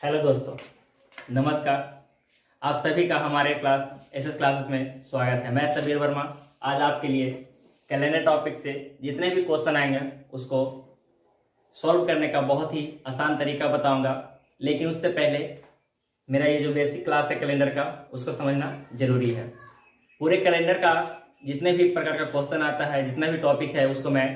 Hello दोस्तों, नमस्कार। आप सभी का हमारे क्लास एसएस क्लासेस में स्वागत है। मैं सबीर वर्मा आज आपके लिए कैलेंडर टॉपिक से जितने भी क्वेश्चन आएंगे उसको सॉल्व करने का बहुत ही आसान तरीका बताऊंगा। लेकिन उससे पहले मेरा ये जो बेसिक क्लास है कैलेंडर का, उसको समझना जरूरी है। पूरे कैलेंडर का जितने भी प्रकार का क्वेश्चन आता है, जितना भी टॉपिक है, उसको मैं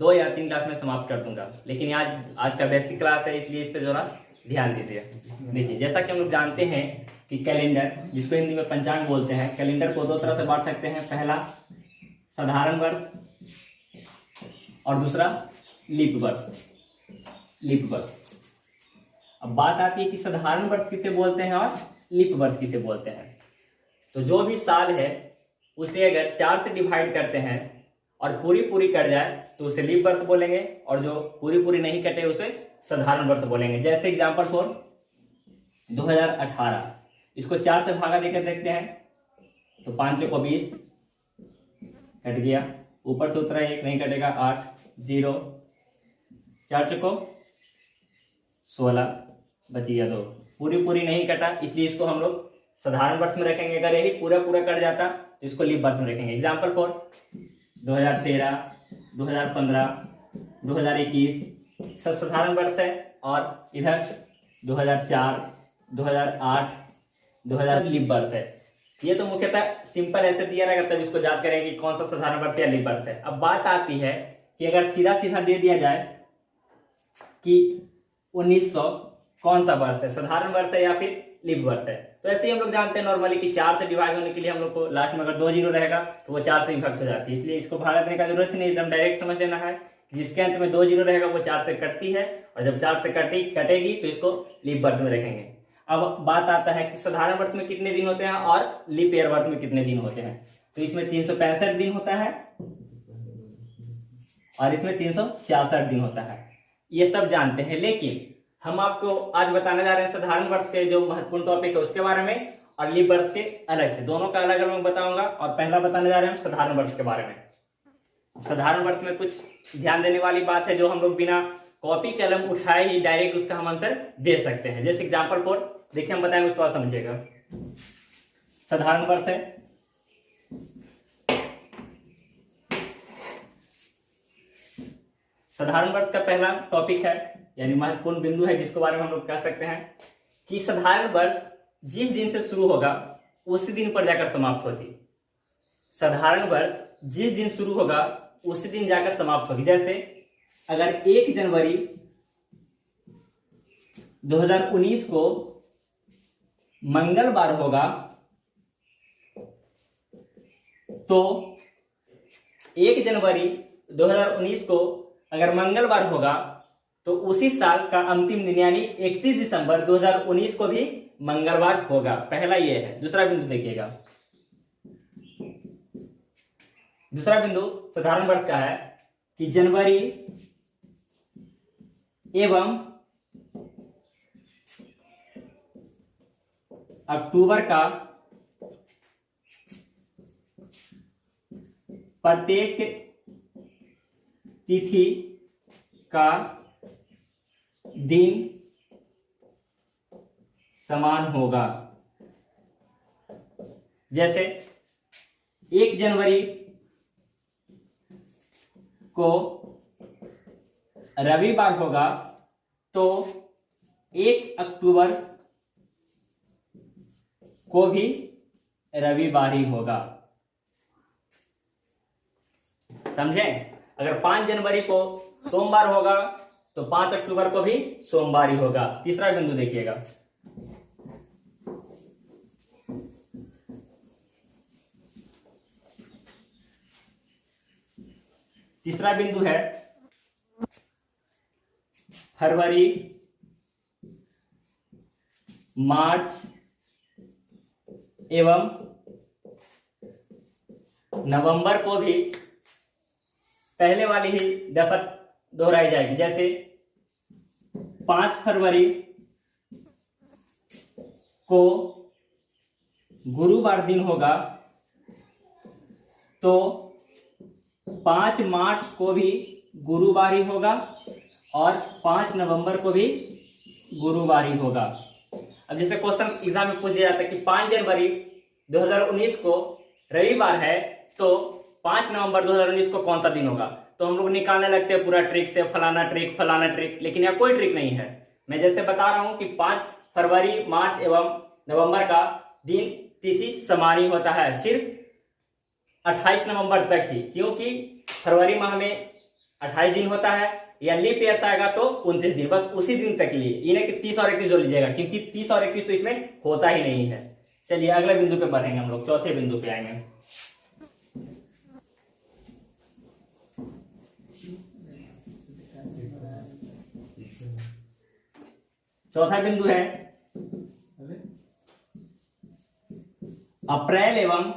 2 या 3 क्लास में समाप्त कर दूंगा। लेकिन आज का बेसिक क्लास है, इसलिए इस पर जरा ध्यान दीजिए। देखिए, जैसा कि हम लोग जानते हैं कि कैलेंडर, जिसको हिंदी में पंचांग बोलते हैं, कैलेंडर को 2 तरह से बांट सकते हैं। पहला साधारण वर्ष और दूसरा लीप वर्ष। अब बात आती है कि साधारण वर्ष किसे बोलते हैं और लीप वर्ष किसे बोलते हैं। तो जो भी साल है उसे अगर 4 से डिवाइड करते हैं और पूरी कट जाए तो उसे लीप वर्ष बोलेंगे, और जो पूरी नहीं कटे उसे साधारण वर्ष बोलेंगे। जैसे एग्जांपल फॉर 2018, इसको 4 से भागा देकर देखते हैं तो 5 को 20 कट गया, ऊपर से उतरा 1 नहीं कटेगा, 8 0, 4 को 16 बच गया 2, पूरी नहीं कटा, इसलिए इसको हम लोग साधारण वर्ष में रखेंगे। अगर यही पूरा कट जाता तो इसको लीप वर्ष में रखेंगे। एग्जाम्पल फॉर 2013, 2015, 2021 सब साधारण वर्ष है, और इधर 2004, 2008, 2000 लीप वर्ष है। ये तो मुख्यतः सिंपल ऐसे दिया रहेगा, तब इसको याद करेंगे कि कौन सा साधारण वर्ष या लीप वर्ष है। अब बात आती है कि अगर सीधा दे दिया जाए कि 1900 कौन सा वर्ष है, साधारण वर्ष है या फिर लीप वर्ष है, तो ऐसे ही हम लोग जानते हैं नॉर्मली कि 4 से डिवाइड होने के लिए हम लोग को लास्ट में अगर 2 जीरो रहेगा तो वो 4 से विभक्त हो जाती है। इसलिए इसको भाग देने का जरूरत ही नहीं, एकदम डायरेक्ट समझ लेना है। जिसके अंत में 2 जीरो रहेगा वो 4 से कटती है, और जब 4 से कटेगी तो इसको लीप वर्ष में रखेंगे। अब बात आता है कि साधारण वर्ष में कितने दिन होते हैं और लीप ईयर वर्ष में कितने दिन होते हैं। तो इसमें 365 दिन होता है और इसमें 366 दिन होता है। ये सब जानते हैं, लेकिन हम आपको आज बताने जा रहे हैं साधारण वर्ष के जो महत्वपूर्ण टॉपिक है उसके बारे में, और लीप वर्ष के अलग से। दोनों का अलग अलग बताऊंगा, और पहला बताने जा रहे हैं साधारण वर्ष के बारे में। साधारण वर्ष में कुछ ध्यान देने वाली बात है जो हम लोग बिना कॉपी कलम उठाए ही डायरेक्ट उसका हम आंसर दे सकते हैं। जैसे एग्जाम्पल फॉर देखिए, हम बताएंगे उसको समझिएगा। साधारण वर्ष है, साधारण वर्ष का पहला टॉपिक है, यानी महत्वपूर्ण बिंदु है, जिसके बारे में हम लोग कह सकते हैं कि साधारण वर्ष जिस दिन से शुरू होगा उसी दिन पर जाकर समाप्त होगी। साधारण वर्ष जिस दिन शुरू होगा उसी दिन जाकर समाप्त होगी। जैसे अगर 1 जनवरी 2019 को मंगलवार होगा तो 1 जनवरी 2019 को अगर मंगलवार होगा तो उसी साल का अंतिम दिन यानी 31 दिसंबर 2019 को भी मंगलवार होगा। पहला ये है। दूसरा बिंदु देखिएगा, दूसरा बिंदु साधारण वर्ष का है कि जनवरी एवं अक्टूबर का प्रत्येक तिथि का दिन समान होगा। जैसे 1 जनवरी को रविवार होगा तो 1 अक्टूबर को भी रविवार ही होगा। समझे? अगर 5 जनवरी को सोमवार होगा तो 5 अक्टूबर को भी सोमवार ही होगा। तीसरा बिंदु देखिएगा, तीसरा बिंदु है फरवरी, मार्च एवं नवंबर को भी पहले वाली ही दशा दोहराई जाएगी। जैसे 5 फरवरी को गुरुवार दिन होगा तो 5 मार्च को भी गुरुवार ही होगा और 5 नवंबर को भी गुरुवार ही होगा। अब जैसे क्वेश्चन एग्जाम में पूछ दिया जाता है कि 5 जनवरी 2019 को रविवार है, तो 5 नवंबर 2019 को कौन सा दिन होगा, तो हम लोग निकालने लगते हैं पूरा ट्रिक से, फलाना ट्रिक, लेकिन यहाँ कोई ट्रिक नहीं है। मैं जैसे बता रहा हूं कि 5 फरवरी, मार्च एवं नवंबर का दिन तिथि समान ही होता है, सिर्फ 28 नवंबर तक ही, क्योंकि फरवरी माह में 28 दिन होता है, या लीप ईयर आएगा तो 29 दिन, बस उसी दिन तक लिए, इन्हें कि 30 और 31 जो लीजिएगा, क्योंकि 30 और 31 तो इसमें होता ही नहीं है। चलिए अगले बिंदु पे बढ़ेंगे, हम लोग चौथे बिंदु पे आएंगे। चौथा बिंदु है अप्रैल एवं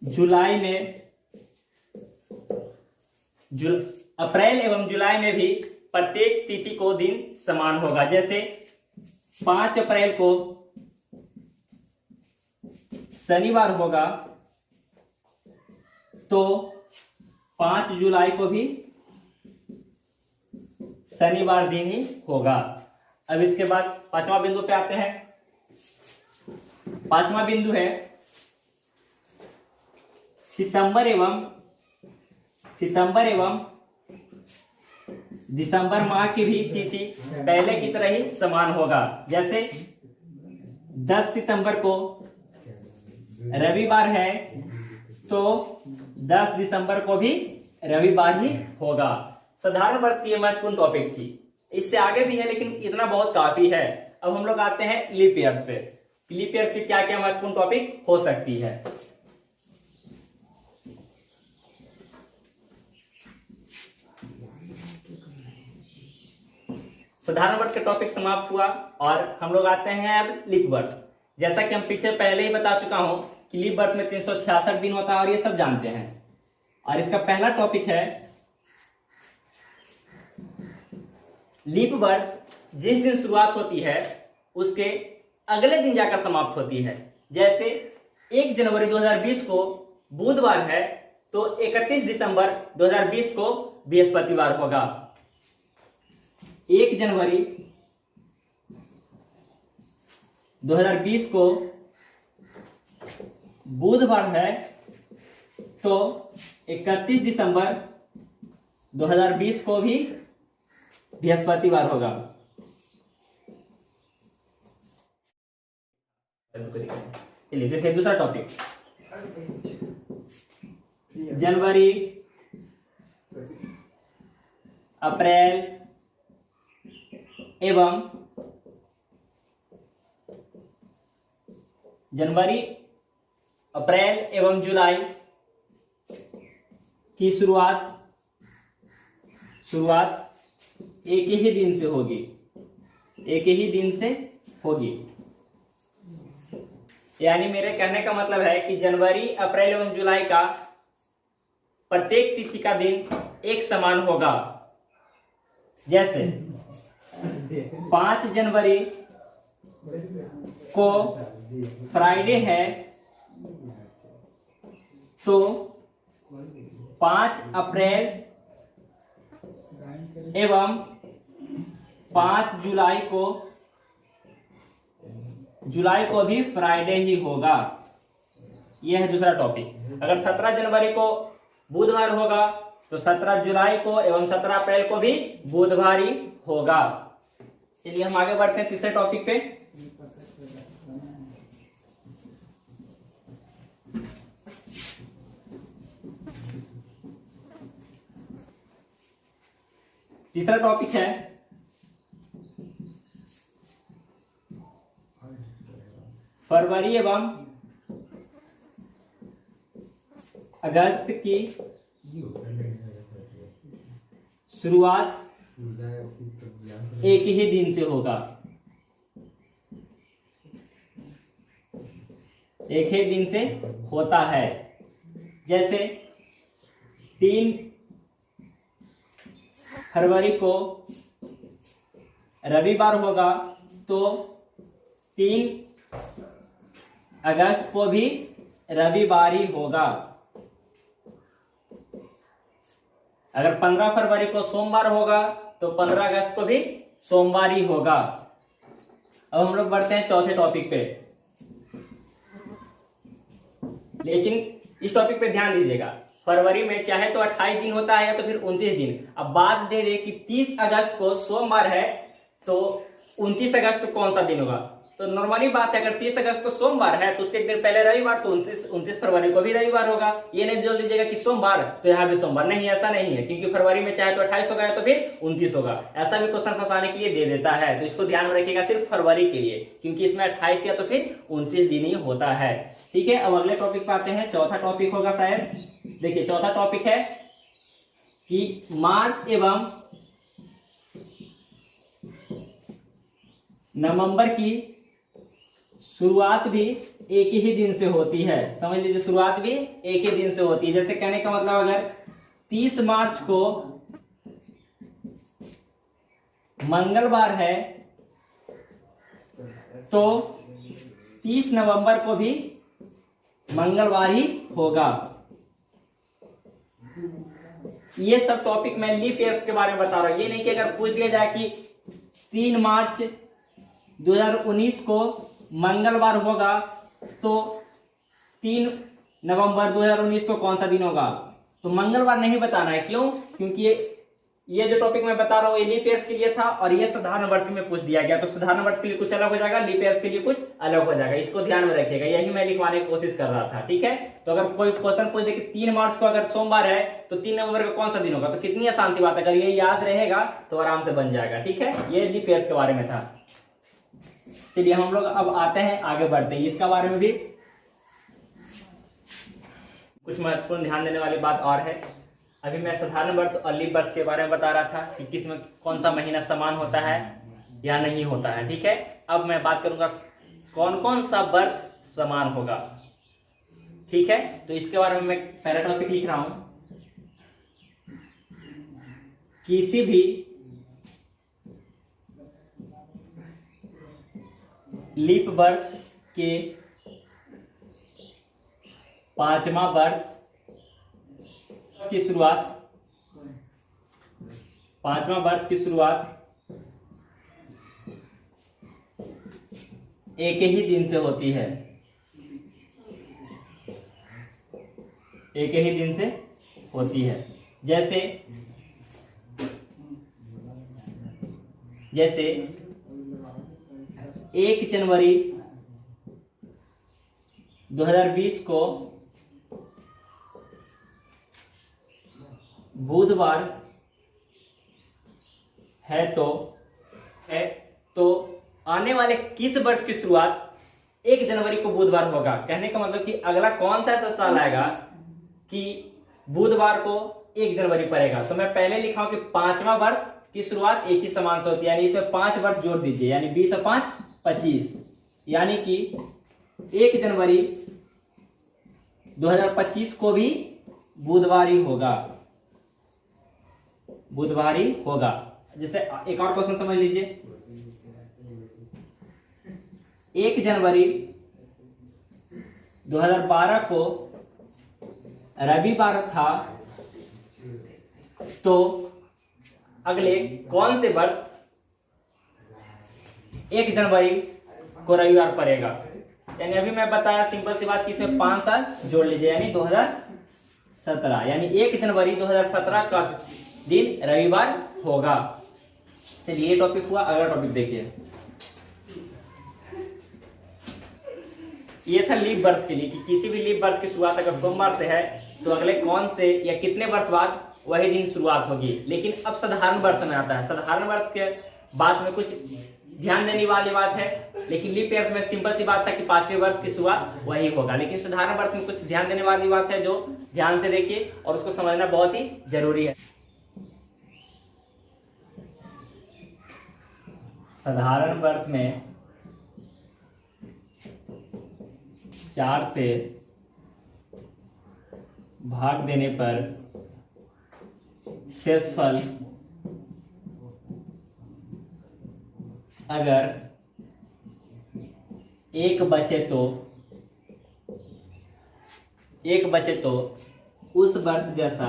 जुलाई में, अप्रैल एवं जुलाई में भी प्रत्येक तिथि को दिन समान होगा। जैसे 5 अप्रैल को शनिवार होगा, तो 5 जुलाई को भी शनिवार दिन ही होगा। अब इसके बाद पांचवा बिंदु पे आते हैं। पांचवा बिंदु है सितंबर एवं दिसंबर माह की भी तिथि पहले की तरह ही समान होगा। जैसे 10 सितंबर को रविवार है, तो 10 दिसंबर को भी रविवार ही होगा। साधारण वर्ष की यह महत्वपूर्ण टॉपिक थी, इससे आगे भी है लेकिन इतना बहुत काफी है। अब हम लोग आते हैं लीप ईयर्स पे। लीप ईयर्स की क्या क्या महत्वपूर्ण टॉपिक हो सकती है। साधारण वर्ष का टॉपिक समाप्त हुआ और हम लोग आते हैं अब लीप वर्ष। जैसा कि हम पीछे पहले ही बता चुका हूं कि लीप वर्ष में 366 दिन होता है और ये सब जानते हैं। और इसका पहला टॉपिक है लीप वर्ष जिस दिन शुरुआत होती है उसके अगले दिन जाकर समाप्त होती है। जैसे 1 जनवरी 2020 को बुधवार है, तो 31 दिसंबर 2020 को बृहस्पतिवार होगा। 1 जनवरी 2020 को बुधवार है, तो 31 दिसंबर 2020 को भी बृहस्पतिवार होगा। चलिए देखिए दूसरा टॉपिक, जनवरी, अप्रैल एवं जनवरी, अप्रैल एवं जुलाई की शुरुआत एक ही दिन से होगी, एक ही दिन से होगी। यानी मेरे कहने का मतलब है कि जनवरी, अप्रैल एवं जुलाई का प्रत्येक तिथि का दिन एक समान होगा। जैसे 5 जनवरी को फ्राइडे है, तो 5 अप्रैल एवं 5 जुलाई को भी फ्राइडे ही होगा। यह है दूसरा टॉपिक। अगर 17 जनवरी को बुधवार होगा, तो 17 जुलाई को एवं 17 अप्रैल को भी बुधवार ही होगा। चलिए हम आगे बढ़ते हैं तीसरे टॉपिक पे। तीसरा टॉपिक है फरवरी एवं अगस्त की शुरुआत एक ही दिन से होगा, एक ही दिन से होता है। जैसे 3 फरवरी को रविवार होगा, तो 3 अगस्त को भी रविवार ही होगा। अगर 15 फरवरी को सोमवार होगा तो 15 अगस्त को भी सोमवार ही होगा। अब हम लोग बढ़ते हैं चौथे टॉपिक पे, लेकिन इस टॉपिक पे ध्यान दीजिएगा, फरवरी में चाहे तो 28 दिन होता है या तो फिर 29 दिन। अब बात दे दे कि 30 अगस्त को सोमवार है तो 29 अगस्त को कौन सा दिन होगा। तो नॉर्मली बात है, अगर 30 अगस्त को सोमवार है तो उसके एक दिन पहले रविवार, तो 29 फरवरी को भी रविवार होगा। ये नहीं जोड़ लीजिएगा कि सोमवार तो यहाँ भी सोमवार, नहीं ऐसा नहीं है, क्योंकि फरवरी में चाहे तो 28 होगा या तो फिर 29 होगा। ऐसा भी क्वेश्चन फंसाने के लिए दे देता है, तो इसको ध्यान में रखिएगा सिर्फ फरवरी के लिए, क्योंकि इसमें 28 या तो फिर 29 दिन ही होता है। ठीक है, अब अगले टॉपिक पे आते हैं। चौथा टॉपिक होगा शायद, देखिए चौथा टॉपिक है कि मार्च एवं नवंबर की शुरुआत भी एक ही दिन से होती है। समझ लीजिए, शुरुआत भी एक ही दिन से होती है। जैसे कहने का मतलब, अगर 30 मार्च को मंगलवार है तो 30 नवंबर को भी मंगलवार ही होगा। ये सब टॉपिक मैं लीप ईयर के बारे में बता रहा हूं। ये नहीं कि अगर पूछ दिया जाए कि 3 मार्च 2019 को मंगलवार होगा तो 3 नवंबर 2019 को कौन सा दिन होगा, तो मंगलवार नहीं बताना है। क्यों? क्योंकि ये जो टॉपिक मैं बता रहा हूँ ये लीप ईयर्स के लिए था और ये साधारण वर्ष में पूछ दिया गया, तो साधारण वर्ष के लिए कुछ अलग हो जाएगा, लीप ईयर्स के लिए कुछ अलग हो जाएगा। इसको ध्यान में रखिएगा, यही मैं लिखवाने की कोशिश कर रहा था। ठीक है, तो अगर कोई क्वेश्चन पूछ दे कि 3 मार्च को अगर सोमवार है तो 3 नवंबर को कौन सा दिन होगा, तो कितनी आसान सी बात है, अगर ये याद रहेगा तो आराम से बन जाएगा। ठीक है, ये लीप ईयर्स के बारे में था। चलिए हम लोग अब आते हैं, आगे बढ़ते हैं। इसका बारे में भी कुछ महत्वपूर्ण ध्यान देने वाली बात और है। अभी मैं साधारण वर्ष और लीप वर्ष के बारे में बता रहा था कि किसमें कौन सा महीना समान होता है या नहीं होता है। ठीक है, अब मैं बात करूंगा कौन कौन सा वर्ष समान होगा। ठीक है, तो इसके बारे में मैं पहला टॉपिक लिख रहा हूं, किसी भी लीप वर्ष के 5वां वर्ष की शुरुआत, 5वां वर्ष की शुरुआत एक ही दिन से होती है, एक ही दिन से होती है। जैसे 1 जनवरी 2020 को बुधवार है तो आने वाले किस वर्ष की शुरुआत 1 जनवरी को बुधवार होगा। कहने का मतलब कि अगला कौन सा ऐसा साल आएगा कि बुधवार को 1 जनवरी पड़ेगा। तो मैं पहले लिखा हूं कि 5वां वर्ष की शुरुआत एक ही समान से होती है, यानी इसमें 5 वर्ष जोड़ दीजिए, यानी 20 और 5 25, यानी कि 1 जनवरी 2025 को भी बुधवार ही होगा, बुधवार ही होगा। जैसे एक और क्वेश्चन समझ लीजिए, 1 जनवरी 2012 को रविवार था, तो अगले कौन से वर्ष 1 जनवरी को रविवार पड़ेगा। यानी अभी मैं बताया सिंपल सी बात कि इसमें 5 साल जोड़ लीजिए, यानी 2017, यानी 1 जनवरी 2017 का दिन रविवार होगा। चलिए ये टॉपिक हुआ। अगला टॉपिक देखिए, ये था लीप वर्ष के लिए कि किसी भी लीप वर्ष की शुरुआत अगर सोमवार से है तो अगले कौन से या कितने वर्ष बाद वही दिन शुरुआत होगी। लेकिन अब साधारण वर्ष में आता है, साधारण वर्ष के बाद में कुछ ध्यान देने वाली बात है, लेकिन लीप ईयर में सिंपल सी बात था कि 5वें वर्ष की शुरुआत वही होगा। लेकिन साधारण वर्ष में कुछ ध्यान देने वाली बात है जो ध्यान से देखिए और उसको समझना बहुत ही जरूरी है। साधारण वर्ष में 4 से भाग देने पर शेषफल अगर 1 बचे तो उस वर्ष जैसा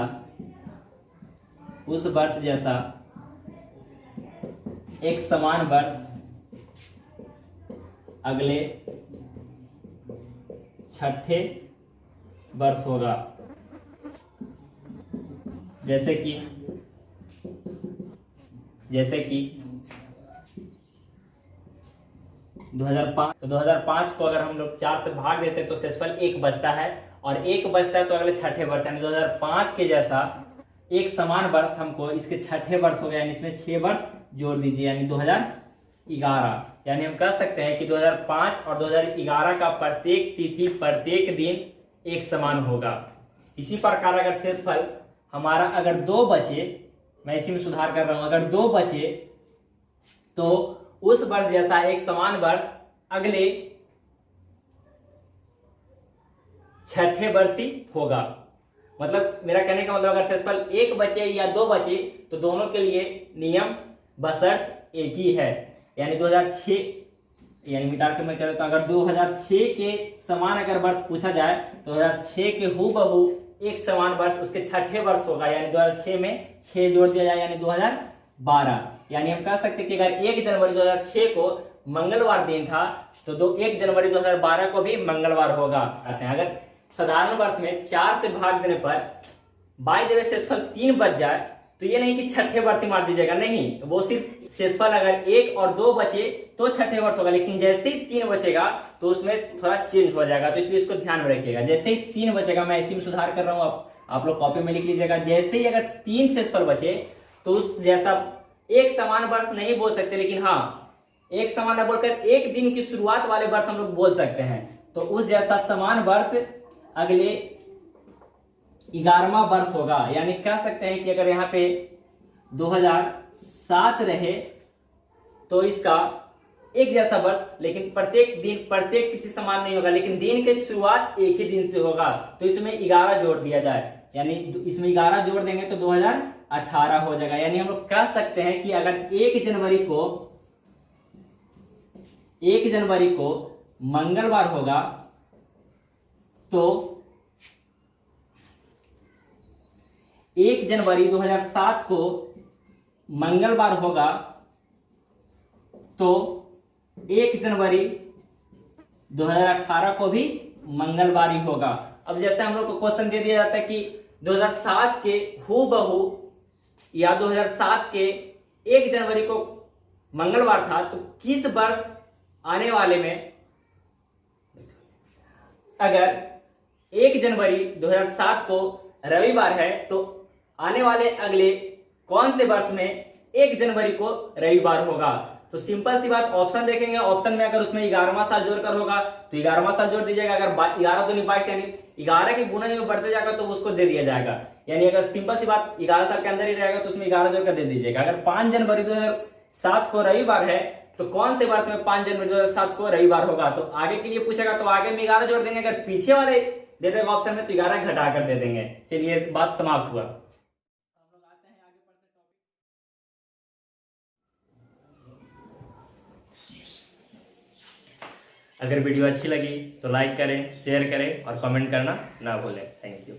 उस वर्ष जैसा एक समान वर्ष अगले छठे वर्ष होगा। जैसे कि 2005, तो 2005 को अगर हम लोग 4 से भाग देते तो शेषफल 1 बचता है, और 1 बचता है तो अगले छठे वर्ष यानी 2005 के जैसा एक समान वर्ष हमको इसके छठे वर्ष हो गया, यानी इसमें 6 वर्ष जोड़ दीजिए यानी 2011। यानी हम कह सकते हैं कि 2005 और 2011 का प्रत्येक तिथि प्रत्येक दिन एक समान होगा। इसी प्रकार अगर शेषफल हमारा अगर 2 बचे, मैं इसी में सुधार कर रहा हूं, अगर 2 बचे तो उस वर्ष जैसा एक समान वर्ष अगले छठे वर्ष ही होगा। मतलब मेरा कहने का मतलब अगर शेषफल 1 बचे या 2 बचे तो दोनों के लिए नियम बशर्त एक ही है। यानी 2006 यानी मिटा के मैं कह देता हूं, अगर 2006 के समान अगर वर्ष पूछा जाए तो 2006 के हूबहू एक समान वर्ष उसके छठे वर्ष होगा, यानी 2006 में 6 जोड़ दिया जाए यानी 2012। यानी हम कह सकते हैं कि अगर 1 जनवरी 2006 को मंगलवार दिन था तो 1 जनवरी 2012 को भी मंगलवार होगा। अगर साधारण वर्ष में 4 से भाग देने पर बाय द वे शेषफल 3 बच जाए तो ये नहीं कि छठे वर्ष ही मार दीजिएगा, नहीं, वो सिर्फ शेषफल अगर 1 और 2 बचे तो छठे वर्ष होगा, लेकिन जैसे ही 3 बचेगा तो उसमें थोड़ा चेंज हो जाएगा, तो इसलिए इसको ध्यान में रखिएगा। जैसे ही 3 बचेगा, मैं इसी में सुधार कर रहा हूँ, आप लोग कॉपी में लिख लीजिएगा। जैसे ही अगर 3 शेषफल बचे तो उस जैसा एक समान वर्ष नहीं बोल सकते, लेकिन हाँ एक समान न बोलकर एक दिन की शुरुआत वाले वर्ष हम लोग बोल सकते हैं। तो उस जैसा समान वर्ष अगले 11वां वर्ष होगा। यानी कह सकते हैं कि अगर यहाँ पे 2007 रहे तो इसका एक जैसा वर्ष, लेकिन प्रत्येक दिन प्रत्येक तिथि समान नहीं होगा, लेकिन दिन की शुरुआत एक ही दिन से होगा, तो इसमें 11 जोड़ दिया जाए, यानी इसमें 11 जोड़ देंगे तो 2018 हो जाएगा। यानी हम लोग कह सकते हैं कि अगर 1 जनवरी को मंगलवार होगा तो 1 जनवरी 2007 को मंगलवार होगा तो 1 जनवरी 2018 को भी मंगलवार ही होगा। अब जैसे हम लोग को क्वेश्चन दे दिया जाता है कि 2007 के हूबहू या 2007 के 1 जनवरी को मंगलवार था, तो किस वर्ष आने वाले में अगर 1 जनवरी 2007 को रविवार है तो आने वाले अगले कौन से वर्ष में 1 जनवरी को रविवार होगा। तो सिंपल सी बात, ऑप्शन देखेंगे, ऑप्शन में अगर उसमें 11वां साल जोड़कर होगा तो 11वां साल जोड़ दीजिएगा, अगर 11 दूनी 22 यानी 11 के गुना में बढ़ते जाएगा तो उसको दे दिया जाएगा। यानी अगर सिंपल सी बात 11 साल के अंदर ही रहेगा तो उसमें 11 जोड़कर दे दीजिएगा। अगर 5 जनवरी 2007 को रविवार है तो कौन से वर्ष में 5 जनवरी 2007 को रविवार होगा, तो आगे के लिए पूछेगा तो आगे में 11 जोड़ देंगे, अगर पीछे वाले दे देगा ऑप्शन में तो 11 घटा कर दे देंगे। चलिए बात समाप्त हुआ। अगर वीडियो अच्छी लगी तो लाइक करें, शेयर करें और कमेंट करना ना भूलें। Thank you.